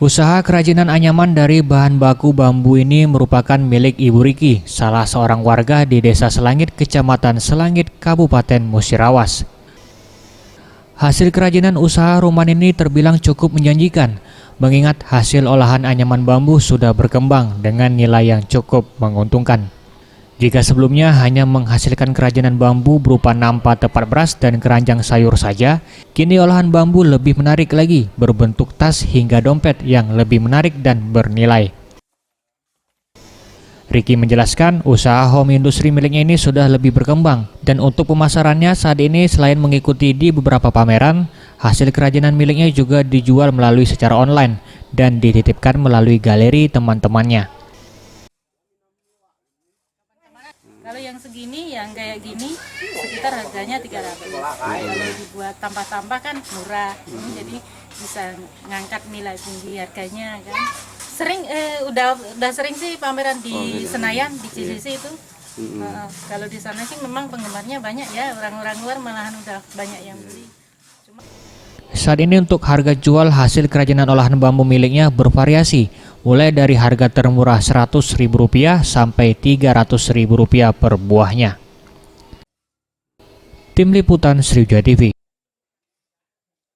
Usaha kerajinan anyaman dari bahan baku bambu ini merupakan milik Ibu Riki, salah seorang warga di Desa Selangit, Kecamatan Selangit, Kabupaten Musirawas. Hasil kerajinan usaha rumah ini terbilang cukup menjanjikan, mengingat hasil olahan anyaman bambu sudah berkembang dengan nilai yang cukup menguntungkan. Jika sebelumnya hanya menghasilkan kerajinan bambu berupa nampa tepat beras dan keranjang sayur saja, kini olahan bambu lebih menarik lagi, berbentuk tas hingga dompet yang lebih menarik dan bernilai. Riki menjelaskan usaha home industry miliknya ini sudah lebih berkembang, dan untuk pemasarannya saat ini selain mengikuti di beberapa pameran, hasil kerajinan miliknya juga dijual melalui secara online dan dititipkan melalui galeri teman-temannya. Kalau yang segini, yang kayak gini, sekitar harganya 300. Kalau dibuat tambah-tambah kan murah, jadi bisa ngangkat nilai tinggi harganya kan. Udah sering sih pameran di Senayan, di CCC itu. Kalau di sana sih memang penggemarnya banyak ya, orang-orang luar malahan udah banyak yang beli. Saat ini untuk harga jual hasil kerajinan olahan bambu miliknya bervariasi, mulai dari harga termurah Rp100.000 sampai Rp300.000 per buahnya. Tim Liputan Sriwijaya TV.